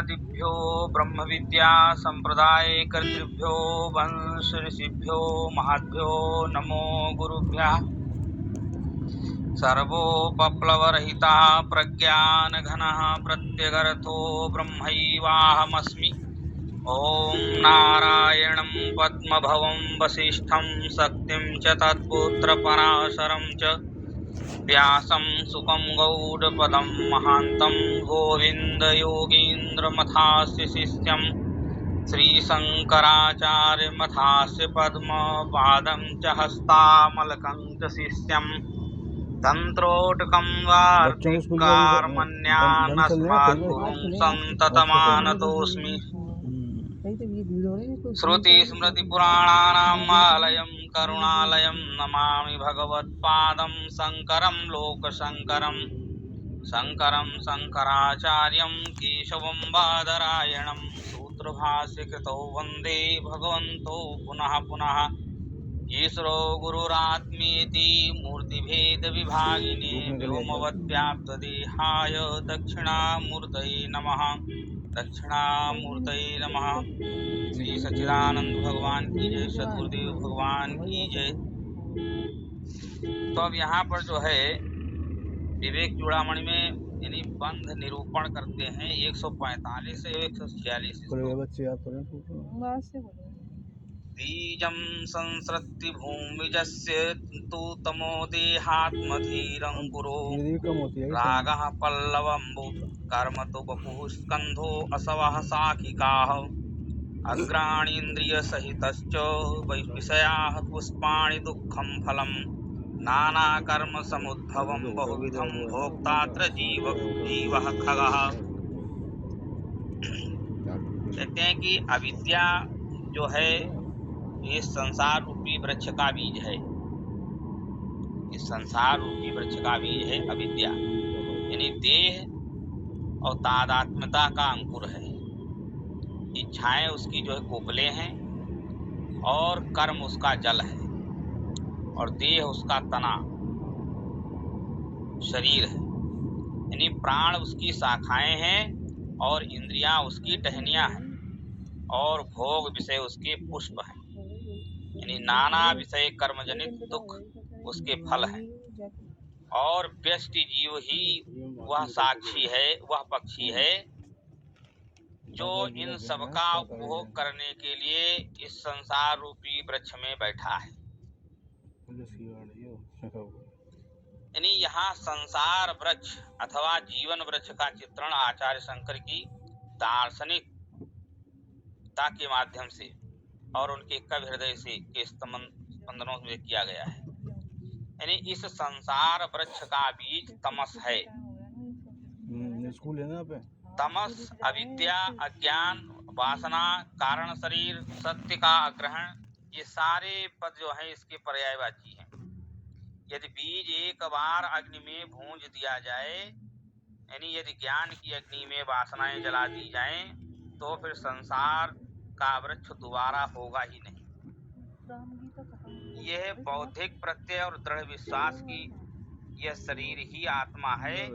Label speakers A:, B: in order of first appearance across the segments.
A: ब्रह्मादिभ्यो ब्रह्म विद्या संप्रदाय कर्तृभ्यो वंश ऋषिभ्यो महाभ्यो नमो गुरुभ्यः। सर्वोपप्लवरहिता प्रज्ञानघनः प्रत्यगर्थो ब्रह्मैवाहमस्मि। ॐ नारायणं पद्मभवं वसिष्ठं शक्तिं च तत्पुत्रपराशरं च व्यासं सुकं गौडपदं महान्तं गोविन्दयोगीन्द्रमथास्य शिष्यं श्रीशङ्कराचार्यमथास्य पद्मपादं च हस्तामलकं च शिष्यं तन्त्रोटकं वार्तिकारमन्यानस्मद्गुरुं सन्ततमानतोऽस्मि। श्रुतिस्मृतिपुराणानाम् आलयं करुणालयं नमामि भगवत्पादं शङ्करं लोकशङ्करं। शङ्करं शङ्कराचार्यं केशवं बादरायणं सूत्रभाष्यकृतौ वन्दे भगवन्तौ पुनः पुनः। ईश्वरो गुरुरात्मेति मूर्तिभेदविभागिने व्योमवद्व्याप्तदेहाय दक्षिणामूर्तये नमः। दक्षिणामूर्तये नमः। श्री सच्चिदानंद भगवान की जय, सद्गुरुदेव भगवान की जय। तो अब यहाँ पर जो है विवेक चूड़ामणि में यानी बंध निरूपण करते हैं 145 से 146। बीजं संसृत्ति भूमिजस्य तु तमो देहात्मधीरं गुरो रागः पल्लवम्बु कर्म तु बपुः स्कन्धो असवः साखिकाः अग्राणीन्द्रियसहितश्च विषयाः पुष्पाणि दुःखं फलं नानाकर्म समुद्भवं बहुविधं भोक्तात्र जीवः खगः। कहते हैं कि अविद्या जो है ये संसार रूपी वृक्ष का बीज है। इस संसार रूपी वृक्ष का बीज है अविद्या, यानी देह और तादात्म्यता का अंकुर है। इच्छाएं उसकी जो है कोपले हैं और कर्म उसका जल है और देह उसका तना शरीर है। यानी प्राण उसकी शाखाएं हैं और इंद्रियां उसकी टहनियां हैं और भोग विषय उसके पुष्प हैं। यानी नाना विषय कर्मजनित दुख उसके फल हैं और व्यष्टि जीव ही वह साक्षी है, वह पक्षी है जो इन सबका उपभोग करने के लिए इस संसार रूपी वृक्ष में बैठा है। यानी यहाँ संसार वृक्ष अथवा जीवन वृक्ष का चित्रण आचार्य शंकर की दार्शनिकता के माध्यम से और उनके कवि हृदय से के स्पंदनों में किया गया है। यानी इस संसार वृक्ष का बीज तमस है। तमस अविद्या, अज्ञान, वासना, कारण शरीर, सत्य का अग्रहण, ये सारे पद जो है इसके पर्यायवाची हैं। यदि बीज एक बार अग्नि में भूंज दिया जाए, यानी यदि ज्ञान की अग्नि में वासनाएं जला दी जाएं, तो फिर संसार का वृक्ष दोबारा होगा ही नहीं। यह बौद्धिक प्रत्यय और दृढ़ विश्वास की यह शरीर ही आत्मा है,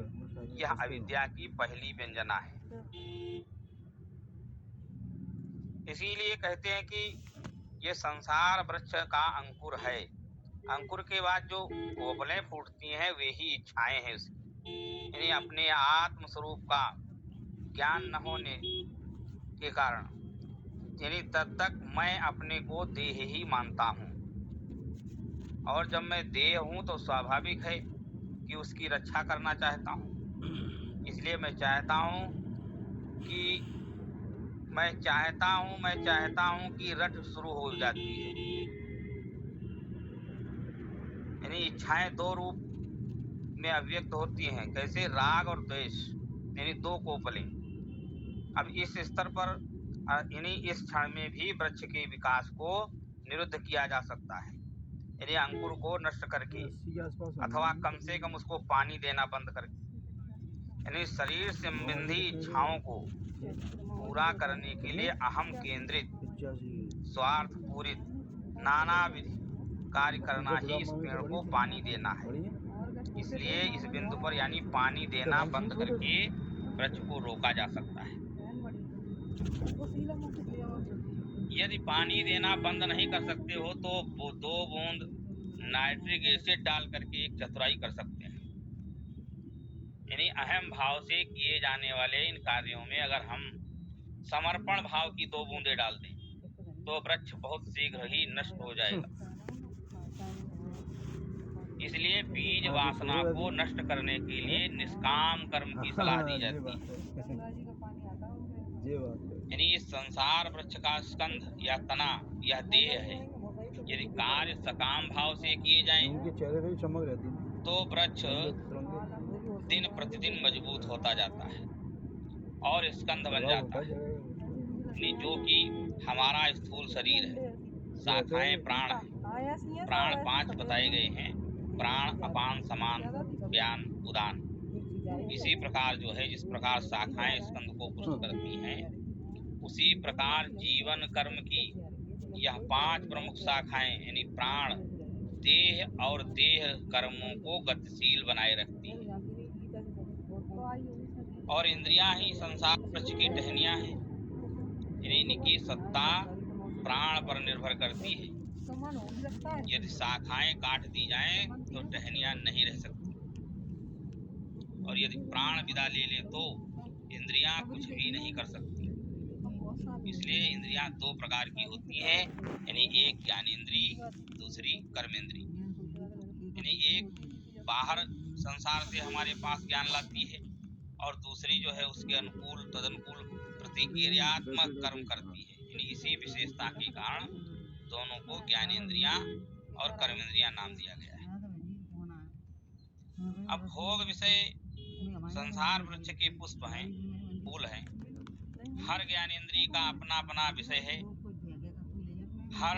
A: यह अविद्या की पहली व्यंजना है। इसीलिए कहते हैं कि यह संसार वृक्ष का अंकुर है। अंकुर के बाद जो कोपलें फूटती हैं वे ही इच्छाएं हैं उसकी। यानी अपने आत्म स्वरूप का ज्ञान न होने के कारण, यानी तब तक मैं अपने को देह ही मानता हूँ और जब मैं देह हूँ तो स्वाभाविक है कि उसकी रक्षा करना चाहता हूँ। इसलिए मैं चाहता हूँ कि रट शुरू हो जाती है। यानी इच्छाएं दो रूप में अव्यक्त होती हैं। कैसे? राग और द्वेष, यानी दो कोपलें। अब इस स्तर पर यानी इस क्षण में भी वृक्ष के विकास को निरुद्ध किया जा सकता है। यानी अंकुर को नष्ट करके अथवा कम से कम उसको पानी देना बंद करके, यानी शरीर संबंधी इच्छाओं को पूरा करने के लिए अहम केंद्रित, स्वार्थ पूरित, नाना विधि कार्य करना ही इस पेड़ को पानी देना है। इसलिए इस बिंदु पर यानी पानी देना बंद करके वृक्ष को रोका जा सकता है। यदि पानी देना बंद नहीं कर सकते हो तो वो 2 बूंद नाइट्रिक एसिड डाल करके एक चतुराई कर सकते हैं। यानी अहम भाव से किए जाने वाले इन कार्यों में अगर हम समर्पण भाव की 2 बूंदे डाल दें तो वृक्ष बहुत शीघ्र ही नष्ट हो जाएगा। इसलिए बीज वासना को नष्ट करने के लिए निष्काम कर्म की सलाह दी जाती है। यानी इस संसार वृक्ष का स्कंध या तना या देह है, यदि कार्य सकाम भाव से किए जाएं तो वृक्ष दिन प्रतिदिन मजबूत होता जाता है और स्कंध बन जाता है। यानी जो कि हमारा स्थूल शरीर है, शाखाएं प्राण है। प्राण 5 बताए गए हैं, प्राण, अपान, समान, व्यान, उदान। इसी प्रकार जो है, जिस प्रकार शाखाएं स्कंध को पुष्ट करती हैं, उसी प्रकार जीवन कर्म की यह 5 प्रमुख शाखाएं यानी प्राण देह और देह कर्मों को गतिशील बनाए रखती हैं। और इंद्रियां ही संसार वृक्ष की टहनियां हैं, यानी इनकी सत्ता प्राण पर निर्भर करती है। यदि शाखाएं काट दी जाएं तो टहनियां नहीं रह सकती, और यदि प्राण विदा ले लें तो इंद्रियां कुछ भी नहीं कर सकती। इसलिए इंद्रियां 2 प्रकार की होती हैं, यानी एक ज्ञानेंद्री, दूसरी कर्मेंद्री। यानी एक बाहर संसार से हमारे पास ज्ञान लाती है और दूसरी जो है उसके अनुकूल तदनुकूल प्रतिक्रियात्मक कर्म करती है। यानी इसी विशेषता के कारण दोनों को ज्ञानेंद्रियां और कर्मेंद्रियां नाम दिया गया है। अब भोग विषय संसार वृक्ष के पुष्प हैं, फूल हैं। हर ज्ञानेंद्रिय का अपना अपना विषय है। हर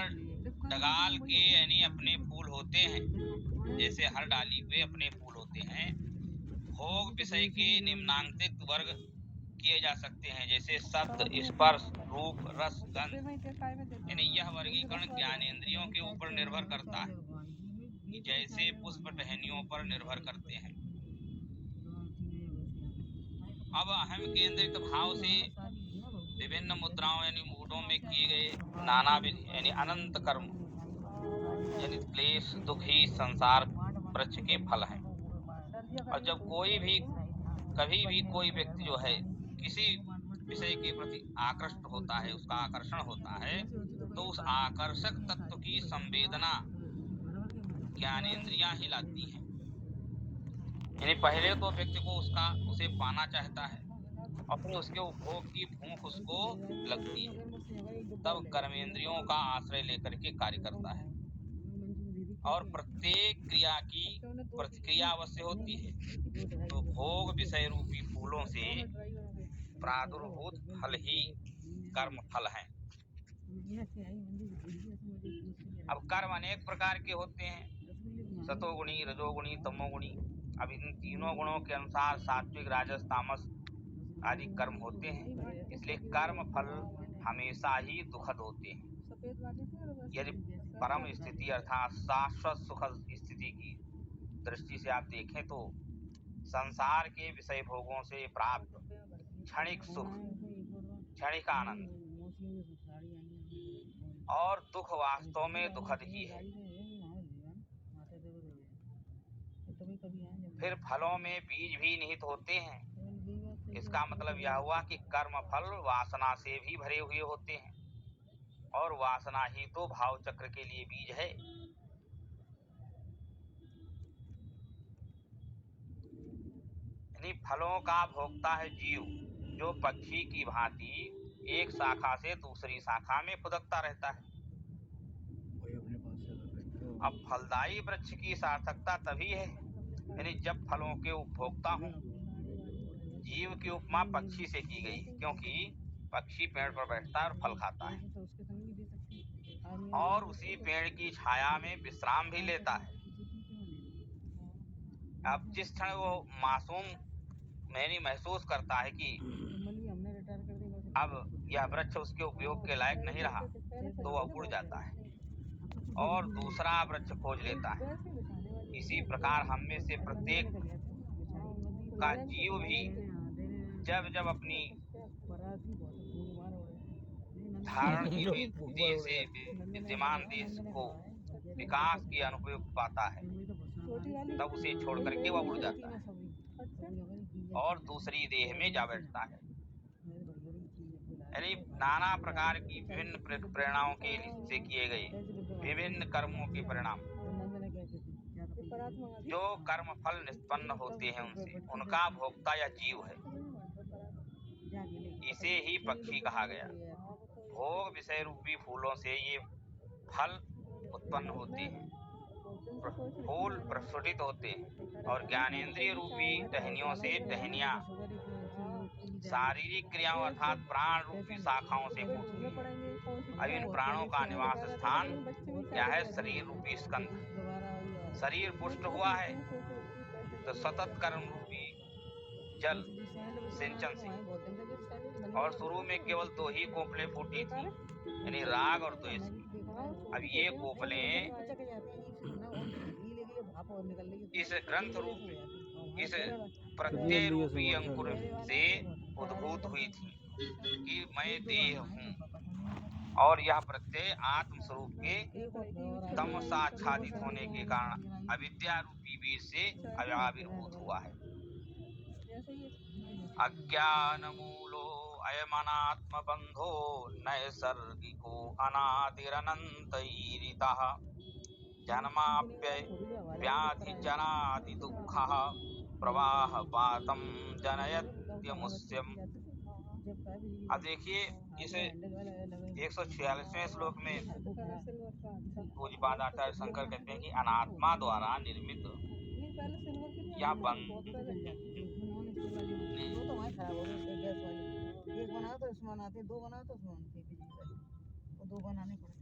A: डगाल के यानी अपने फूल होते हैं, जैसे हर डाली पे अपने फूल होते हैं। भोग विषय के निम्नांकित वर्ग किए जा सकते हैं, जैसे शब्द, स्पर्श, रूप, रस, गंध। यानी यह वर्गीकरण ज्ञानेंद्रियों के ऊपर निर्भर करता है, जैसे पुष्प टहनियों पर निर्भर करते हैं। अब अहम केंद्रित भाव से विभिन्न मुद्राओं यानी मूडों में किए गए नानाविध यानी अनंत कर्म यानी क्लेश दुख ही संसार वृक्ष के फल हैं। और जब कभी भी कोई व्यक्ति जो है किसी विषय के प्रति आकृष्ट होता है, उसका आकर्षण होता है, तो उस आकर्षक तत्व की संवेदना ज्ञानेंद्रियां ही लाती हैं। यानी पहले तो व्यक्ति को उसे पाना चाहता है और फिर उसके उपभोग की भूख उसको लगती है, तब कर्मेंद्रियों का आश्रय लेकर के कार्य करता है। और प्रत्येक क्रिया की प्रतिक्रिया अवश्य होती है, तो भोग विषय रूपी फूलों से प्रादुर्भूत फल ही कर्म फल हैं। अब कर्म अनेक प्रकार के होते हैं, सतोगुणी, रजोगुणी, तमोगुणी। अब इन तीनों गुणों के अनुसार सात्विक, राजस, तामस आदि कर्म होते हैं। इसलिए कर्म फल हमेशा ही दुखद होते हैं। यदि परम स्थिति अर्थात शाश्वत सुख स्थिति की दृष्टि से आप देखें तो संसार के विषय भोगों से प्राप्त क्षणिक सुख, क्षणिक आनंद और दुख वास्तव में दुखद ही है। फिर फलों में बीज भी निहित होते हैं। इसका मतलब यह हुआ कि कर्म फल वासना से भी भरे हुए होते हैं, और वासना ही तो भाव चक्र के लिए बीज है। यानी फलों का भोक्ता है जीव, जो पक्षी की भांति एक शाखा से दूसरी शाखा में फुदकता रहता है। अब फलदायी वृक्ष की सार्थकता तभी है यानी जब फलों के उपभोक्ता हों। जीव की उपमा पक्षी से की गई, क्योंकि पक्षी पेड़ पर बैठता है और फल खाता है और उसी पेड़ की छाया में विश्राम भी लेता है। अब जिस क्षण वो मासूम मैंने महसूस करता है कि अब यह वृक्ष उसके उपयोग के लायक नहीं रहा, तो वह उड़ जाता है और दूसरा वृक्ष खोज लेता है। इसी प्रकार हम में से प्रत्येक का जीव भी जब जब अपनी धारण की हुई बुद्धि से विद्यमान देश को विकास की अनुपयुक्त पाता है, तब उसे छोड़ करके वह उड़ जाता है और दूसरी देह में जा बैठता है। यानी नाना प्रकार की विभिन्न प्रेरणाओं के से किए गए विभिन्न कर्मों के परिणाम, जो कर्म फल निष्पन्न होते हैं उनसे, उनका भोक्ता या जीव है। इसे ही पक्षी कहा गया। भोग विषय रूपी फूलों से ये फल उत्पन्न होते हैं, फूल प्रस्फुटित होते हैं, और ज्ञानेंद्रिय रूपी टहनियों से टहनियां शारीरिक क्रियाओं अर्थात प्राण रूपी शाखाओं से फूटती हैं। अब इन प्राणों का निवास स्थान क्या है? शरीर रूपी स्कंध। शरीर पुष्ट हुआ है तो सतत कर्म रूपी जल सिंचन से, और शुरू में केवल 2 ही कोपलें फूटी थी, यानी राग और द्वेष की। अब ये कोपलें इस ग्रंथ रूपी, इस प्रत्यय रूपी अंकुर से उद्भूत हुई थी कि मैं देह हूँ, और यह प्रत्यय आत्म स्वरूप के तमसाच्छादित होने के कारण अविद्या रूपी बीज से आविर्भूत हुआ है। अज्ञान मूलो अयमनात्म बंधो नैसर्गिको अनादिरनन्तैरितः जन्माप्यय व्याधि जनादि दुःखः प्रवाहपातं जनयत्यमुष्यम्। अब देखिए इस 146वें श्लोक में पूज्यपाद आचार्य शंकर कहते हैं कि अनात्मा द्वारा निर्मित या
B: एक बना तो उसमें आते, 2 बना तो उसमें आते, वो 2 बनाने पड़ते।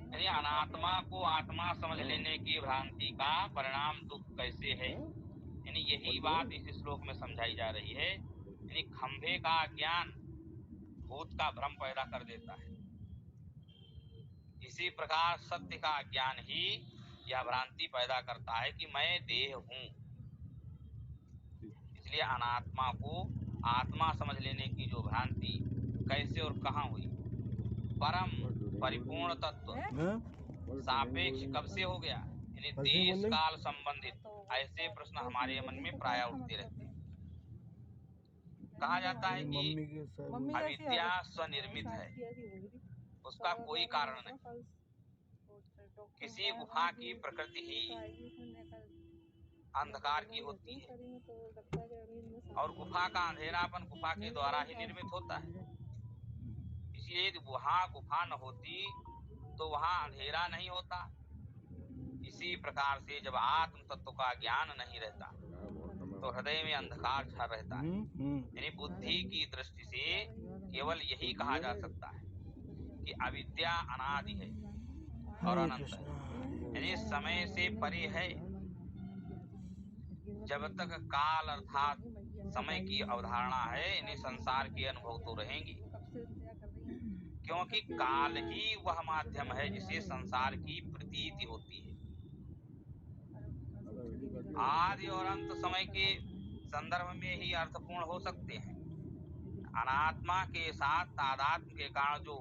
A: यानी अनात्मा को आत्मा समझ लेने की भ्रांति का परिणाम दुख कैसे है, यानी यही बात इस श्लोक में समझाई जा रही है। यानी खंभे का ज्ञान भूत का भ्रम पैदा कर देता है, इसी प्रकार सत्य का ज्ञान ही यह भ्रांति पैदा करता है कि मैं देह हूँ। इसलिए अनात्मा को आत्मा समझ लेने की जो भ्रांति कैसे और कहाँ हुई, परम परिपूर्ण तत्व सापेक्ष कब से हो गया, यानी देश काल संबंधित ऐसे प्रश्न हमारे मन में प्राय उठते रहते हैं। कहा जाता है कि अविद्या स्वनिर्मित है, उसका कोई कारण नहीं। किसी गुफा की प्रकृति ही अंधकार की होती है, और गुफा का अंधेरापन गुफा के द्वारा ही निर्मित होता है। इसलिए यदि वहाँ गुफा न होती तो वहाँ अंधेरा नहीं होता। इसी प्रकार से जब आत्म तत्व का ज्ञान नहीं रहता तो हृदय में अंधकार छा रहता है। यानी बुद्धि की दृष्टि से केवल यही कहा जा सकता है कि अविद्या अनादि है और अनंत है, यानी समय से परे है। जब तक काल अर्थात समय की अवधारणा है, यानी संसार के अनुभव तो रहेंगे, क्योंकि काल ही वह माध्यम है जिसे संसार की प्रतीति होती है। आदि और अंत समय के संदर्भ में ही अर्थपूर्ण हो सकते हैं। अनात्मा के साथ तादात्म्य के कारण जो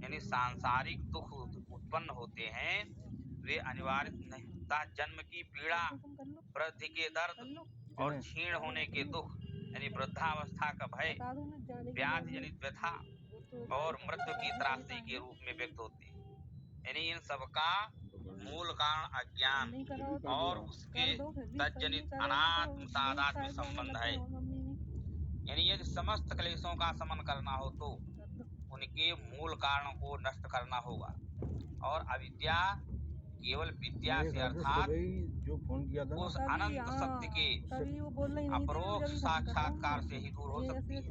A: यानी सांसारिक दुख उत्पन्न होते हैं, वे अनिवार्य नहीं होता। जन्म की पीड़ा, वृद्धि के दर्द और क्षीण होने के दुख, यानी वृद्धावस्था का भय, व्याधि जनित व्यथा और मृत्यु की त्रासदी के रूप में व्यक्त होते हैं। यानी इन सब का मूल कारण अज्ञान और उसके तज्जनित अनात्म तादात्म्य संबंध है। यानी यदि समस्त क्लेशों का समन करना हो तो उनके मूल कारणों को नष्ट करना होगा, और अविद्या केवल विद्या से अर्थात
B: जो फोन किया था
A: उस अनंत सत्य के अपरोक्ष साक्षात्कार से ही दूर हो सकती है।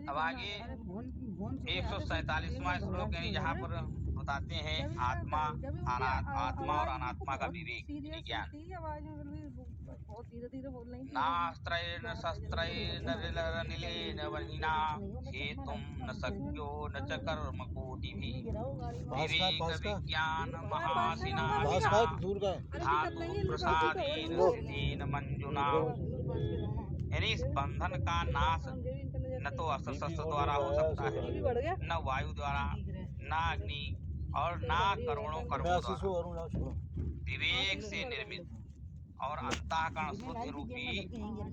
A: अब आगे 147वां श्लोक, यानी जहाँ पर बताते हैं आत्मा आत्मा और अनात्मा का विवेक यानी ज्ञान।
B: बहुत धीरे धीरे बोल रही
A: नास्त्रैर्न शस्त्रैर्न निलेन वह्निना हेतुं न शक्यो न च कर्म कोटिभिः विवेक विज्ञान महासिना धातु प्रसादेन सिद्धेन मंजुना। यानी इस बंधन का नाश न तो अस्त्र शस्त्र द्वारा हो सकता है, न वायु द्वारा, न अग्नि और न करोड़ों कर्मों द्वारा। विवेक से निर्मित और अंतःकरण शुद्धि रूपी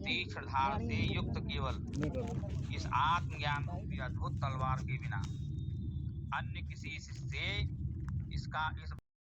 A: तीक्ष्ण धार से युक्त केवल इस आत्मज्ञान रूपी अद्भुत तलवार के बिना अन्य किसी से इसका इस